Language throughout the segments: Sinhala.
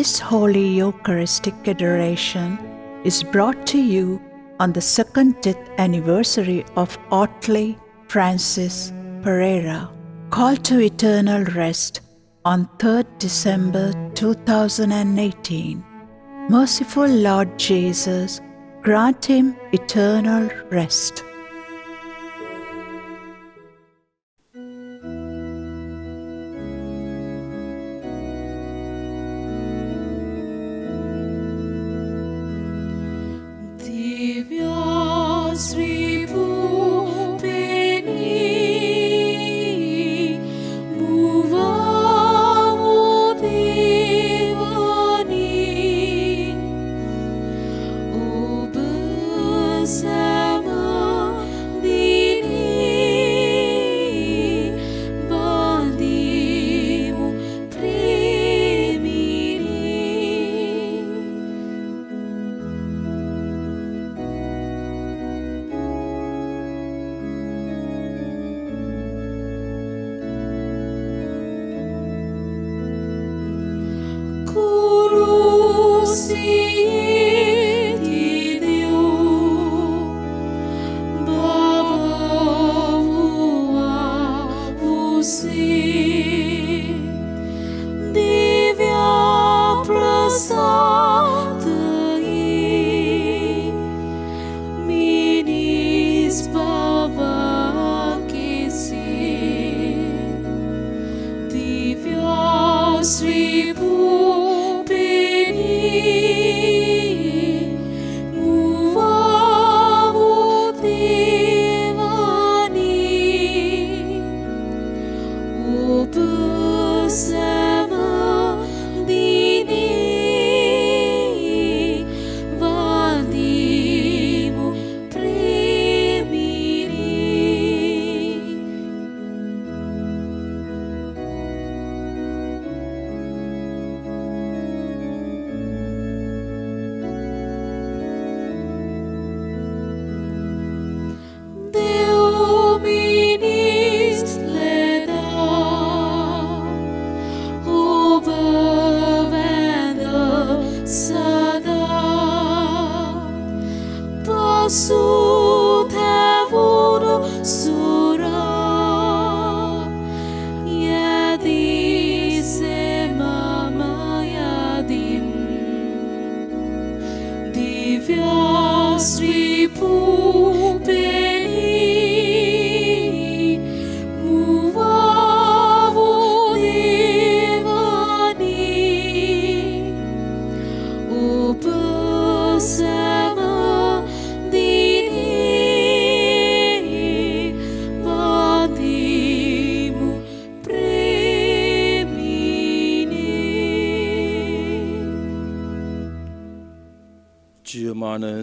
This Holy Eucharistic Adoration is brought to you on the second death anniversary of Otley Francis Pereira, called to eternal rest on 3rd December 2018. Merciful Lord Jesus, grant him eternal rest.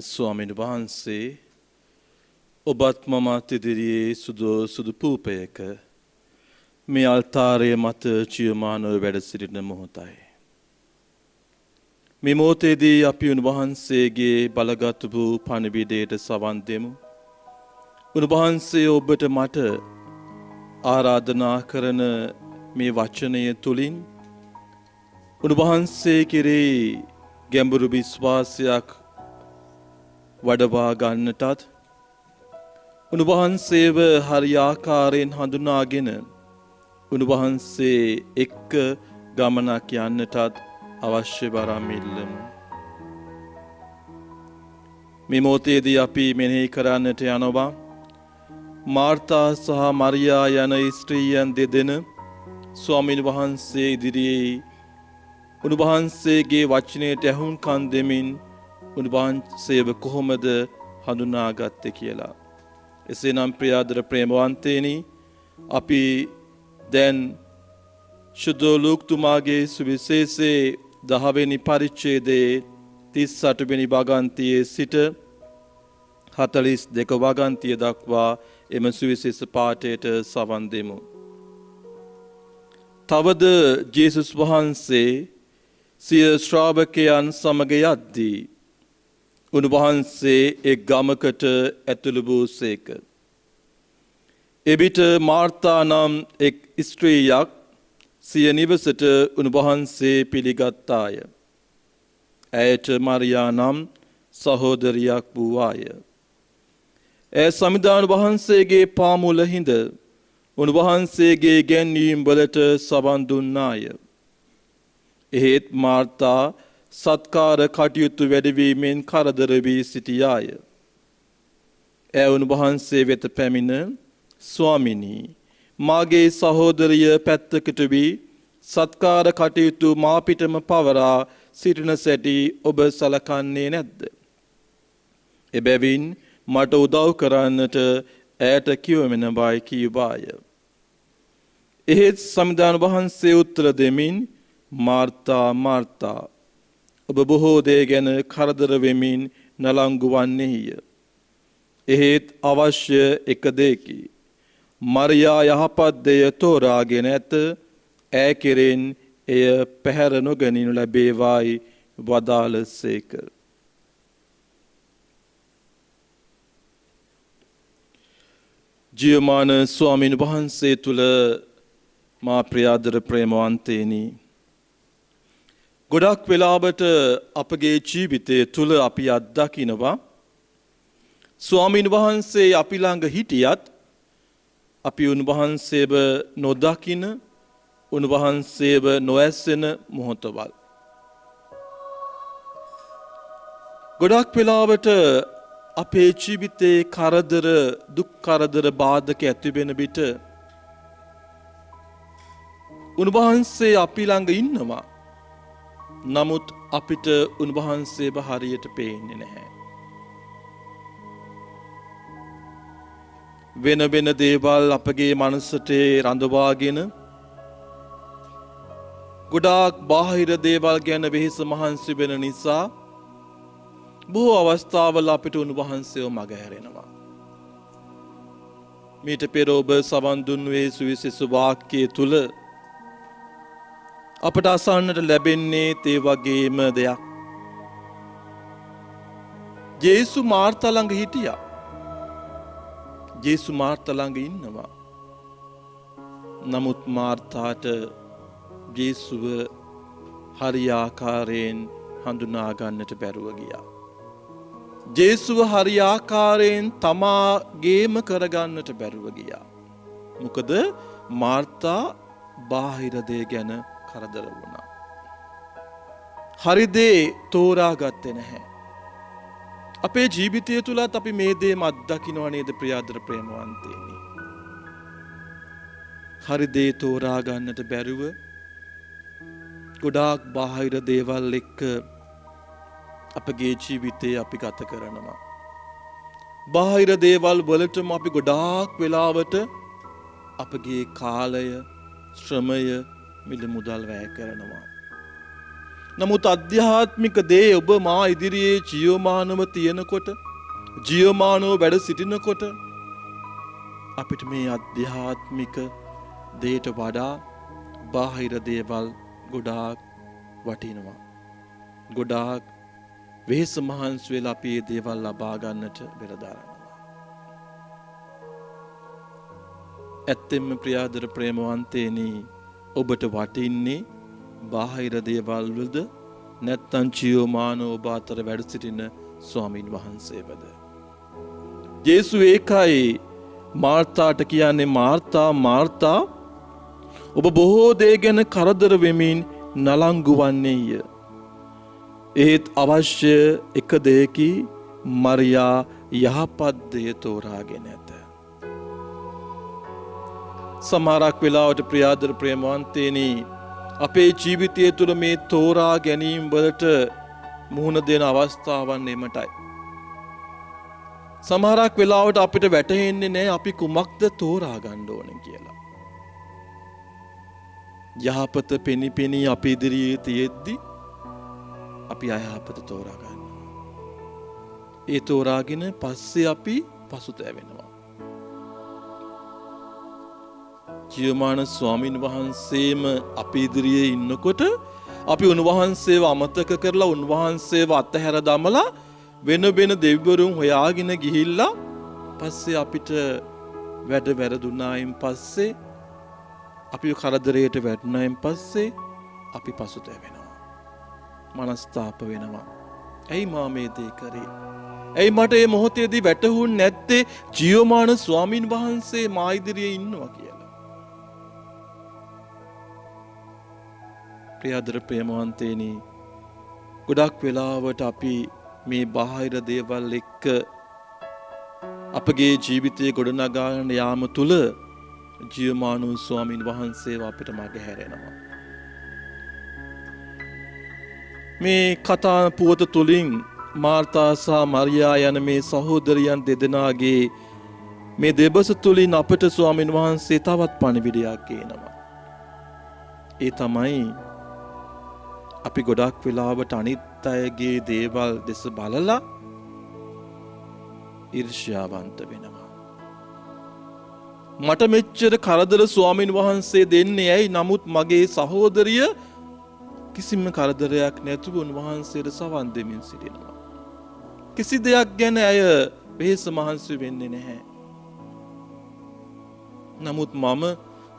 ස්වාමීන් වහන්සේ ඔබත් මමත් ඉදිරියේ සුදු පූපයක මේ අල්තාරය මත ජීවමානව වැඩ සිටින මොහොතයි. මේ මොහොතේදී අපි උන්වහන්සේගේ බලගත් වූ පණිවිඩයට සවන් දෙමු. උන්වහන්සේ ඔබට මට ආරාධනා කරන මේ වචනය තුලින් උන්වහන්සේ කෙරෙහි ගැඹුරු විශ්වාසයක් වඩවා ගන්නටත් උන්වහන්සේව හරියාකාරයෙන් හඳුනාගෙන උන්වහන්සේ එක්ක ගමනක් යන්නටත් අවශ්‍ය වරම් ඉල්ලමු. මේ මොහොතේදී අපි මෙනෙහි කරන්නට යනවා මාර්තා සහ මරියා යන ස්ත්‍රීයන් දෙදෙන ස්වාමීන් වහන්සේ ඉදිරියේ උන්වහන්සේගේ වචනයට ඇහුම්කන් දෙමින් උන්වහන්සේව කොහොමද හඳුනාගත්තේ කියලා. එසේනම් ප්‍රියාදර ප්‍රේමවන්තේනි, අපි දැන් ශුද්ධ ලූක්තුමාගේ සුවිශේෂයේ 10 වෙනි පරිච්ඡේදයේ 38 වෙනි වගන්තියේ සිට 42 වගන්තිය දක්වා එම සුවිශේෂ පාඨයට සවන් දෙමු. තවද ජේසුස් වහන්සේ සිය ශ්‍රාවකයන් සමග යද්දී උන්වහන්සේ එක් ගමකට ඇතුළු වූසේක. එවිට මාර්තා නම් එක් ස්ත්‍රියක් සිය නිවසට උන්වහන්සේ පිළිගත්තාය. ඇයට මරියා නම් සහෝදරියක් වූවාය. ඇය සමිඳාන වහන්සේගේ පාමුල හිඳ උන්වහන්සේගේ ගැන්වීම් වලට සවන් දුන්නාය. එහෙත් මාර්තා සත්කාර කටයුතු වැඩිවීමෙන් කරදර වී සිටියාය. ඇය උන්වහන්සේ වෙත පැමිණ ස්වාමිනී, මාගේ සහෝදරිය පැත්තකට වී සත්කාර කටයුතු මා පිටම පවරා සිටින සැටි ඔබ සලකන්නේ නැද්ද? එබැවින් මට උදව් කරන්නට ඇයට කිවමෙන බයි කීවාය. එහෙත් සමිඳාන වහන්සේ උත්තර දෙමින්, මාර්තා මාර්තා, ඔබ බොහෝ දේ ගැන කරදර වෙමින් නලංගු වන්නේය. එහෙත් අවශ්‍ය එක දෙයකි. මරියා යහපත් දෙය තෝරාගෙන ඇත. ඈ කෙරෙන් එය පැහැර නොගනිනු ලැබේවායි වදාළසේක. ජීවමාන ස්වාමීන් වහන්සේ තුල මා ප්‍රියාදර ප්‍රේමවන්තේනි, ගොඩක් වෙලාවට අපගේ ජීවිතය තුල අපි අත්දකිනවා ස්වාමීන් වහන්සේ අපි ළඟ හිටියත් අපි උන්වහන්සේව නොදකින, උන්වහන්සේව නොඇසෙන මොහොතවල්. ගොඩක් වෙලාවට අපේ ජීවිතේ කරදර, දුක් කරදර, බාධක ඇතිවෙන විට උන්වහන්සේ අපි ළඟ ඉන්නවා. නමුත් අපිට උන්වහන්සේව හරියට පේන්නේ නැහැ. වෙන වෙන දේවල් අපගේ මනසට රඳවාගෙන ගොඩාක් බාහිර දේවල් ගැන වෙහෙස මහන්සි වෙන නිසා බොහෝ අවස්ථාවල අපිට උන්වහන්සේව මගහැරෙනවා. මීට පෙර ඔබ සවන් දුන්නේ සුවිශේෂ වාක්‍යය තුල අපට අසන්නට ලැබෙන්නේ ඒ වගේම දෙයක්. ජේසු මාර්තා ළඟ හිටියා. ජේසු මාර්තා ළඟ ඉන්නවා. නමුත් මාර්තාට ජේසුව හරි ආකාරයෙන් හඳුනා ගන්නට බැරුව ගියා. ජේසුව හරි ආකාරයෙන් තමාගේම කරගන්නට බැරුව ගියා. මොකද මාර්තා බාහිර දේ ගැන කරදර වුණා. හරි දේ තෝරාගත්තේ නැහැ. අපේ ජීවිතය තුලත් අපි මේ දේ අත්දකින්නවා නේද ප්‍රියාදර ප්‍රේමවන්තයනි? හරි දේ තෝරා ගන්නට බැරුව ගොඩාක් බාහිර දේවල් එක්ක අපගේ ජීවිතේ අපි ගත කරනවා. බාහිර දේවල් වලටම අපි ගොඩාක් වෙලාවට අපගේ කාලය, ශ්‍රමය, මිල මුදල් වැය කරනවා. නමුත් අධ්‍යාත්මික දේ ඔබ මා ඉදිරියේ ජීවමානව තියෙනකොට, ජීවමානව වැඩ සිටිනකොට අපිට මේ අධ්‍යාත්මික දේට වඩා බාහිර දේවල් ගොඩාක් වටිනවා. ගොඩාක් වෙහෙස මහන්සි වෙලා අපි මේ දේවල් ලබා ගන්නට පෙරදරනවා. ඇත්තෙන්ම ප්‍රියාදර ප්‍රේමවන්තේනි, ඔබට වටින්නේ බාහිර දේවල් වලද නැත්නම් ජීවමානව ඔබ අතර වැඩ සිටින ස්වාමීන් වහන්සේවද? ජේසු ඒකයි මාර්තාට කියන්නේ, මාර්තා මාර්තා, ඔබ බොහෝ දේ ගැන කරදර වෙමින් නලංගු වන්නේය. ඒත් අවශ්‍ය එක දෙයකි, මරියා යහපත් දේ තෝරාගෙන ඇත. සමහරක් වෙලාවට ප්‍රියාදර ප්‍රේමවන්තේනි, අපේ ජීවිතය තුළ මේ තෝරා ගැනීම වලට මුහුණ දෙන අවස්ථාවන් එමටයි. සමහරක් වෙලාවට අපිට වැටහෙන්නේ නැහැ අපි කුමක්ද තෝරා ගන්න ඕනේ කියලා. යහපත පෙනී අපි ඉදිරියේ තියෙද්දි අපි අයහපත තෝරා ගන්නවා. ඒ තෝරාගෙන පස්සේ අපි පසුතැවෙනවා. ජීවමාන ස්වාමීන් වහන්සේම අපි ඉදිරියේ ඉන්නකොට අපි උන්වහන්සේව අමතක කරලා උන්වහන්සේව අතහැර දමලා වෙන වෙන දෙවිවරුන් හොයාගෙන ගිහිල්ලා පස්සේ අපිට වැඩ වැරදුනායින් පස්සේ, අපි කරදරයට වැටුනායින් පස්සේ අපි පසුතැවෙනවා. මනස්ථාප වෙනවා. ඇයි මා මේ දේ කරේ? ඇයි මට මේ මොහොතේදී වැටහුන්නේ නැත්තේ ජීවමාන ස්වාමින් වහන්සේ මා ඉදිරියේ ඉන්නවා කියලා? ප්‍රියදර ප්‍රේමවන්තේනි, ගොඩක් වෙලාවට අපි මේ බාහිර දේවල් එක්ක අපගේ ජීවිතයේ ගොඩනගාගෙන යාම තුල ජීවමාන ස්වාමින් වහන්සේව අපිට මගහැරෙනවා. මේ කතා පුවත තුලින් මාර්තා සහ මරියා යන මේ සහෝදරියන් දෙදෙනාගේ මේ දෙබස තුලින් අපට ස්වාමින් වහන්සේ තවත් පණිවිඩයක් කියනවා. ඒ තමයි අපි ගොඩක් වෙලාවට අනිත් අයගේ දේවල් දෙස බලලා ඊර්ෂ්‍යාවන්ත වෙනවා. මට මෙච්චර කරදර ස්වාමින් වහන්සේ දෙන්නේ ඇයි? නමුත් මගේ සහෝදරිය කිසිම කරදරයක් නැතුව උන්වහන්සේට සවන් දෙමින් සිටිනවා. කිසි දෙයක් ගැන ඇය වෙහෙස මහන්සි වෙන්නේ නැහැ. නමුත් මම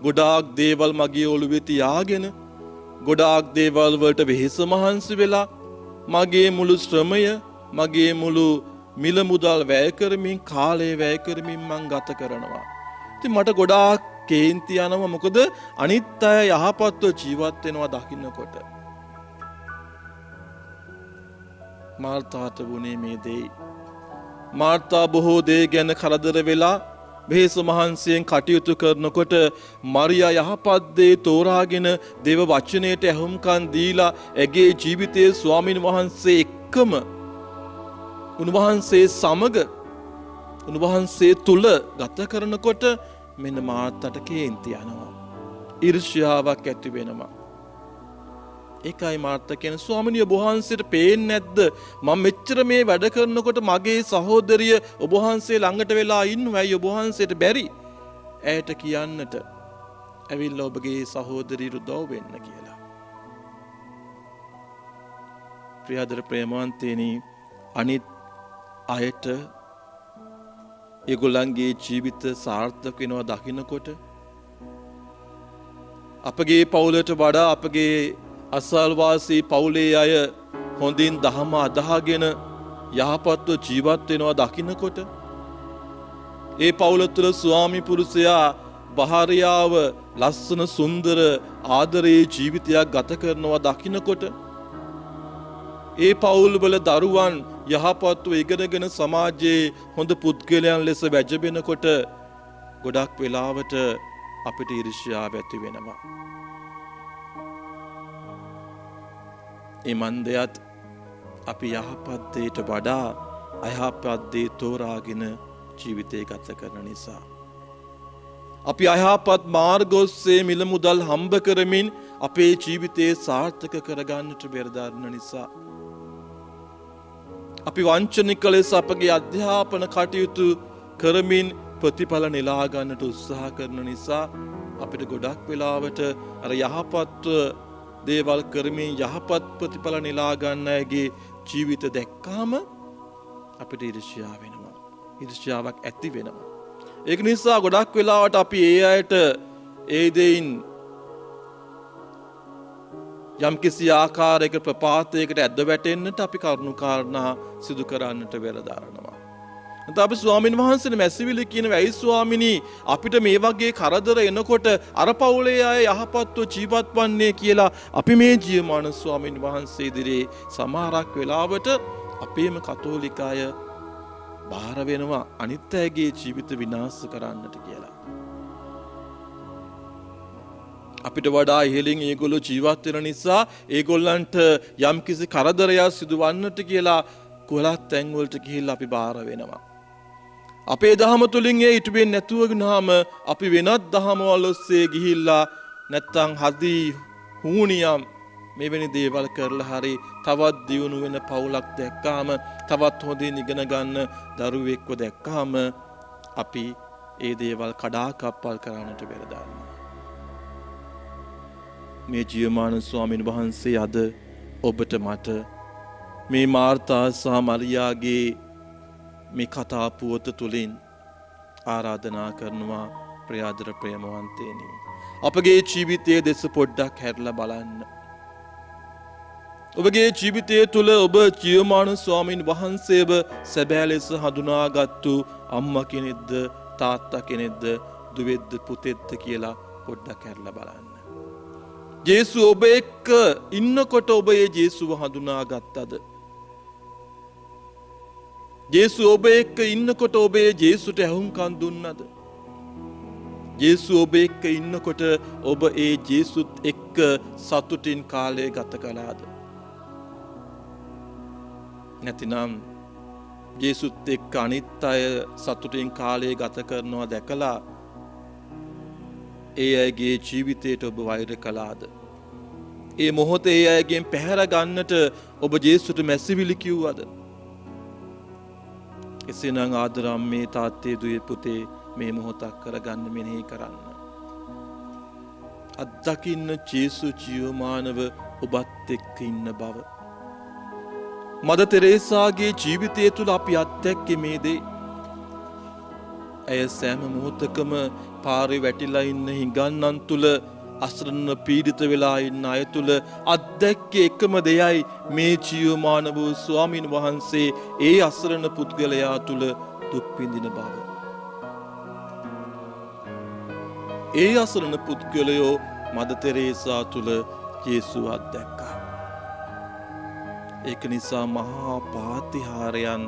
ගොඩාක් දේවල් මගේ ඔළුවේ තියාගෙන ගොඩාක් දේවල් වලට වෙහෙස මහන්සි වෙලා මගේ මුළු ශ්‍රමය, මගේ මුළු මිල මුදල් වැය කරමින්, කාලය වැය කරමින් මං ගත කරනවා. ඉතින් මට ගොඩාක් කේන්ති යනවා. මොකද අනිත් අය යහපත්ව ජීවත් වෙනවා දකින්නකොට. මාර්තාට වුණේ මේ දේ. මාර්තා බොහෝ දේ ගැන කරදර වෙලා වෙහෙස මහන්සියෙන් කටයුතු කරනකොට මරියා යහපත් දේ තෝරාගෙන දේව වචනයට ඇහුම්කන් දීලා ඇගේ ජීවිතයේ ස්වාමින් වහන්සේ එක්කම උන්වහන්සේ සමග උන්වහන්සේ තුල ගත කරනකොට මෙන්න මාර්තාට කේන්ති යනවා. ඊර්ෂ්‍යාවක් ඇති වෙනවා. ඒකයි මාර්තා කියන ස්වාමිනිය ඔබ වහන්සේට පේන්නේ නැද්ද? මම මෙච්චර මේ වැඩ කරනකොට මගේ සහෝදරිය ඔබ වහන්සේ ළඟට වෙලා ඉන්නවා. ඇයි ඔබ වහන්සේට බැරි ඇයට කියන්නට ඇවිල්ලා ඔබගේ සහෝදරියට උදව් වෙන්න කියලා. ප්‍රියදර ප්‍රේමවන්තේනි, අනිත් අයට ඒගොල්ලන්ගේ ජීවිත සාර්ථක වෙනවා දකින්නකොට අපගේ පවුලට වඩා අපගේ අසල්වාසී පවුලේ අය හොඳින් දහම අදහාගෙන යහපත්ව ජීවත් වෙනවා දකින්නකොට ඒ පවුල තුළ ස්වාමි පුරුෂයා භාර්යාව ලස්සන සුන්දර ආදරේ ජීවිතයක් ගත කරනවා දකින්නකොට ඒ පවුල් වල දරුවන් යහපත්ව ඉගෙනගෙන සමාජයේ හොඳ පුද්ගලයන් ලෙස වැජබෙනකොට ගොඩක් වෙලාවට අපිට ඊර්ෂ්‍යාව ඇති වෙනවා. ඒ මන්දයත් අපි යහපත් දේට වඩා අයහපත් දේ තෝරාගෙන ජීවිතය ගත කරන නිසා. අපි අයහපත් මාර්ග ඔස්සේ මිල මුදල් හම්බ කරමින් අපේ ජීවිතේ සාර්ථක කරගන්නට බැරදරන නිසා. අපි වංචනික ලෙස අපගේ අධ්‍යාපන කටයුතු කරමින් ප්‍රතිඵල නෙලා ගන්නට උත්සාහ කරන නිසා අපිට ගොඩක් වෙලාවට අර යහපත් දේවල් කරමින් යහපත් ප්‍රතිඵල නෙලා ගන්න අයගේ ජීවිත දැක්කාම අපිට ඊර්ෂ්‍යාව වෙනවා. ඊර්ෂ්‍යාවක් ඇති වෙනවා. ඒක නිසා ගොඩක් වෙලාවට අපි ඒ අයට ඒ දෙයින් යම් කිසි ආකාරයක ප්‍රපාතයකට ඇද වැටෙන්නට අපි කරුණු කාරණා සිදු කරන්නට වෙලදාරනවා. නැත්නම් අපි ස්වාමින් වහන්සේට මැසිවිලි කියන වැයි ස්වාමිනී අපිට මේ වගේ කරදර එනකොට අර පවුලේ අය යහපත්ව ජීවත් වන්නේ කියලා අපි මේ ජීවමාන ස්වාමින් වහන්සේ ඉදිරියේ සමහරක් වෙලාවට අපේම කතෝලික අය බාර වෙනවා අනිත් අයගේ ජීවිත විනාශ කරන්නට කියලා. අපිට වඩා ඉහළින් ඒගොල්ලෝ ජීවත් වෙන නිසා ඒගොල්ලන්ට යම්කිසි කරදරයක් සිදුවන්නට කියලා කොලත් තැන් වලට ගිහිල්ලා අපි බාර වෙනවා. අපේ දහම තුලින් ඒ ඉටු වෙන්නේ නැතුව ගිනාම අපි වෙනත් දහමවල ඔස්සේ ගිහිල්ලා නැත්තම් හදි හුණියම් මෙවැනි දේවල් කරලා හරි තවත් දියුණු වෙන පවුලක් දැක්කාම තවත් හොඳින් ඉගෙන ගන්න දරුවෙක්ව දැක්කාම අපි ඒ දේවල් කඩාකප්පල් කරන්නට වෙලදානවා. මේ ජීවමාන ස්වාමීන් වහන්සේ අද ඔබට මට මේ මාර්තා සහ මරියාගේ මේ කතා පුවත තුලින් ආරාධනා කරනවා ප්‍රියාදර ප්‍රේමවන්තේනි අපගේ ජීවිතයේ දෙස පොඩ්ඩක් හැරලා බලන්න. ඔබගේ ජීවිතය තුළ ඔබ ජීවමාන ස්වාමීන් වහන්සේව සැබෑ ලෙස හඳුනාගත්තු අම්මා කෙනෙක්ද තාත්තා කෙනෙක්ද දුවෙද්ද පුතෙක්ද කියලා පොඩ්ඩක් හැරලා බලන්න. ජේසු ඔබ එක්ක ඉන්නකොට ඔබ ඒ ජේසුව හඳුනාගත්තද? ජේසු ඔබ එක්ක ඉන්නකොට ඔබ ඒ ජේසුට ඇහුම්කන් දුන්නද? ජේසු ඔබ එක්ක ඉන්නකොට ඔබ ඒ ජේසුත් එක්ක සතුටින් කාලය ගත කළාද? නැතිනම් ජේසුත් එක්ක අනිත් අය සතුටින් කාලය ගත කරනවා දැකලා ඒ අයගේ ජීවිතයට ඔබ වෛර කළාද? ඒ මොහොතේ ඒ අයගෙන් පැහැර ගන්නට ඔබ ජේසුට මැසිවිලි කිව්වද? එසේනම් ආදරම්මේ තාත්තේ දුවේ පුතේ මේ මොහොතක් කරගන්න මෙනෙහි කරන්න. අත්දකින්න ජේසු ජීවමානව ඔබත් එක්ක ඉන්න බව. මද තෙරේසාගේ ජීවිතය තුළ අපි අත්දැක්කේ මේ දේ. ඇය සෑම මොහොතකම පාරේ වැටිලා ඉන්න හිඟන්නන් තුළ අසරණ පීඩිත වෙලා ඉන්න අය තුළ අත්දැක්කේ එකම දෙයයි මේ ජීවමාන වූ ස්වාමීන් වහන්සේ ඒ අසරණ පුද්ගලයා තුළ දුක් විඳින බව. ඒ අසරණ පුද්ගලයෝ මද තෙරේසා තුළ ජේසුව අත්දැක්කා. ඒක නිසා මහා පාතිහාරයන්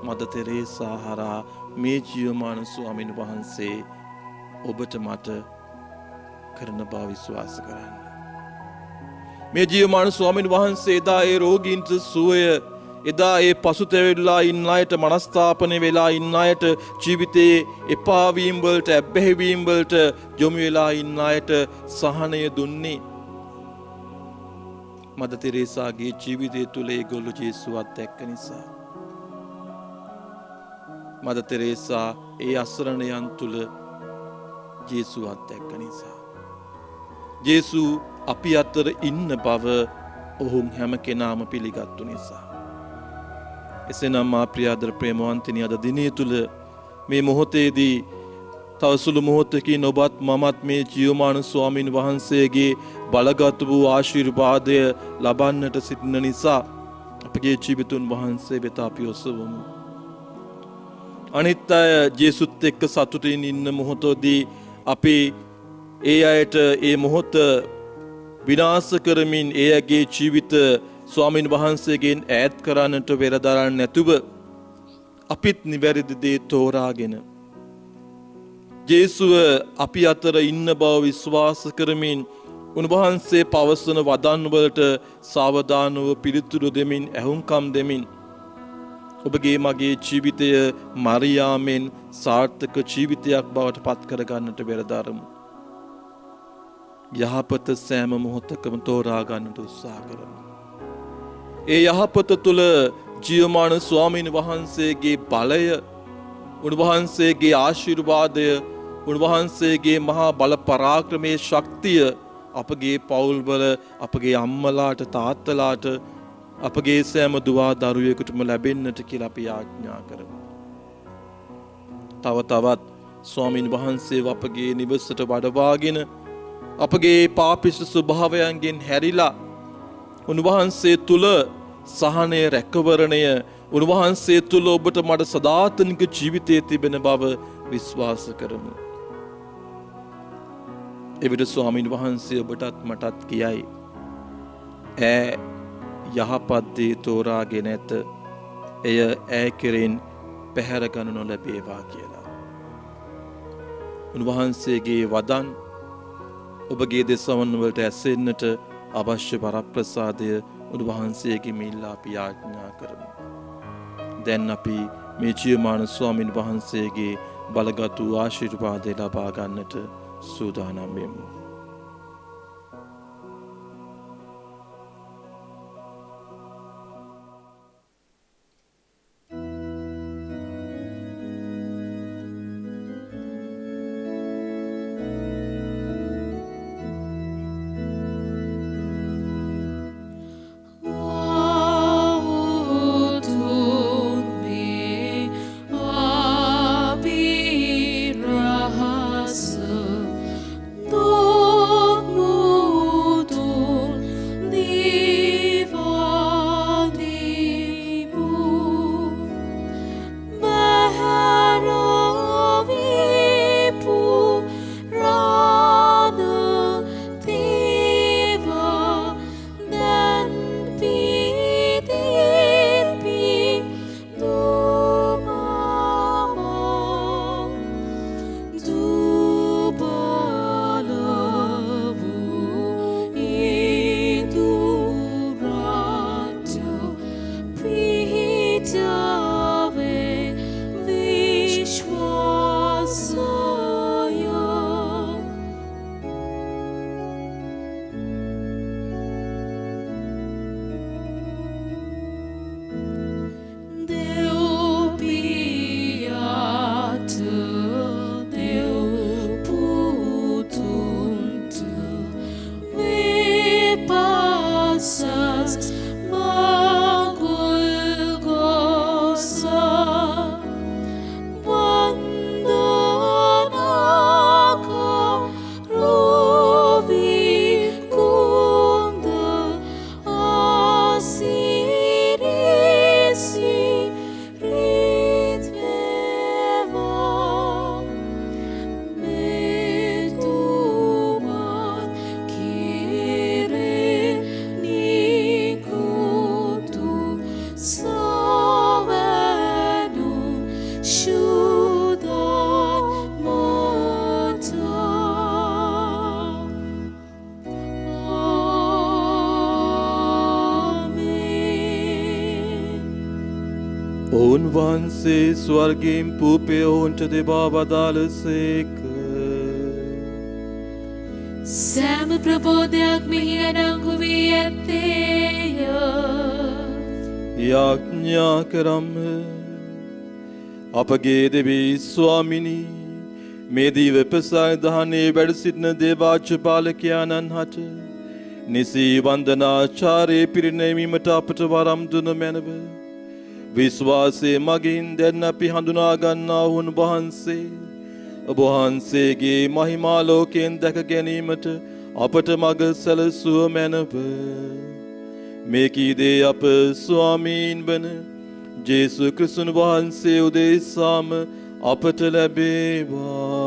මද තෙරේසා හරහා මේ ජීවමාන ස්වාමීන් වහන්සේ ඔබට මට කරන බව විශ්වාස කරන්න. මේ ජීවමාන ස්වාමීන් වහන්සේ එදා ඒ රෝගීන්ට සුවය, එදා ඒ පසුතැවිලා ඉන්න අයට, මනස්ථාපනය වෙලා ඉන්න අයට, ජීවිතයේ එපා වීම වලට, ඇබ්බැහි වීම වලට යොමු වෙලා ඉන්න අයට සහනය දුන්නේ. මද තෙරේසාගේ ජීවිතය තුළ ඒගොල්ලෝ ජේසුවත් දැක්ක නිසා. මද තෙරේසා ඒ අසරණයන් තුළ ජේසුවත් දැක්ක නිසා. ජේසු අපි අතර ඉන්න බව ඔවුන් හැම කෙනාම පිළිගත්තු නිසා. එසේනම් මා ප්‍රියාදර ප්‍රේමවන්තනි, අද දිනය තුළ මේ මොහොතේදී තව සුළු මොහොතකින් ඔබත් මමත් මේ ජීවමාන ස්වාමීන් වහන්සේගේ බලගත් වූ ආශිර්වාදය ලබන්නට සිටින නිසා අපගේ ජීවිතුන් වහන්සේ වෙත අපි ඔසවමු. අනිත් අය ජේසුත් එක්ක සතුටින් ඉන්න මොහොතදී අපි ඒ අයට ඒ මොහොත විනාශ කරමින් ඒ අයගේ ජීවිත ස්වාමීන් වහන්සේගෙන් ඈත් කරන්නට වෙරදරන්නේ නැතුව අපිත් නිවැරදි දේ තෝරාගෙන ජේසුව අපි අතර ඉන්න බව විශ්වාස කරමින් උන්වහන්සේ පවසන වදන් වලට සාවධානව පිළිතුරු දෙමින් ඇහුම්කම් දෙමින් ඔබගේ මගේ ජීවිතය මරියාමෙන් සාර්ථක ජීවිතයක් බවට පත් කරගන්නට වෙරදරමු. යහපත සෑම මොහොතකම තෝරා ගන්නට උත්සාහ කරමු. ඒ යහපත තුළ ජීවමාන ස්වාමීන් වහන්සේගේ බලය, උන්වහන්සේගේ ආශිර්වාදය, උන්වහන්සේගේ මහා බල පරාක්‍රමයේ ශක්තිය අපගේ පවුල්වල, අපගේ අම්මලාට, තාත්තලාට, අපගේ සෑම දුවා දරුවෙකුටම ලැබෙන්නට කියලා අපි ආඥා කරමු. තව තවත් ස්වාමීන් වහන්සේව අපගේ නිවසට වඩවාගෙන අපගේ පාපිෂ්ඨ ස්වභාවයන්ගෙන් හැරිලා උන්වහන්සේ තුල සහනය, රැකවරණය, උන්වහන්සේ තුල ඔබට මට සදාතනික ජීවිතයේ තිබෙන බව විශ්වාස කරමු. එවිට ස්වාමීන් වහන්සේ ඔබටත් මටත් කියයි, ඈ යහපත් දේ තෝරාගෙන ඇත, එය ඈ කෙරෙන් පැහැර ගනු නොලැබේවා කියලා. උන්වහන්සේගේ වදන් ඔබගේ දෙසවන වලට ඇසෙන්නට අවශ්‍ය වරප්‍රසාදය උන්වහන්සේගේ ඉල්ලා අපි යාඥා කරමු. දැන් අපි මේ ජීවමාන ස්වාමීන් වහන්සේගේ බලගත් වූ ආශිර්වාදය ලබා ගන්නට සූදානම් වෙමු. No ඔවුන් වහන්සේ ස්වර්ගයෙන් පූපය ඔවුන්ට දෙබා වදාළසේක. සෑම ප්‍රබෝධයක් මෙහි අඩංගු වී ඇත්තේය. යාඥා කරම්ම. අපගේ දෙවී ස්වාමිනී, මේ දීව ප්‍රසාදහනේ වැඩ සිටින දේවාච්‍ය පාලකයාණන් හට නිසී වන්දනාචාරයේ පිරිනැමීමට අපට වරම් දුන මැනව. විශ්වාසයේ මගින් දැන් අපි හඳුනා ගන්නා වුන් වහන්සේ ඔබ වහන්සේගේ මහිමා ලෝකයෙන් දැක ගැනීමට අපට මඟ සැලසුව මැනව. මේ කී දේ අප ස්වාමීන් වන ජේසු ක්‍රිස්තුන් වහන්සේ උදෙසාම අපට ලැබේවා.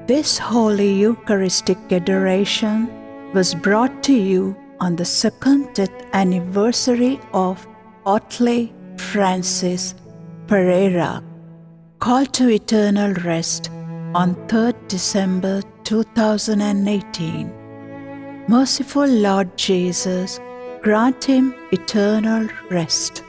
This Holy Eucharistic adoration was brought to you on the second death anniversary of Otley Francis Pereira, called to eternal rest on 3rd December 2018. Merciful Lord Jesus, grant him eternal rest.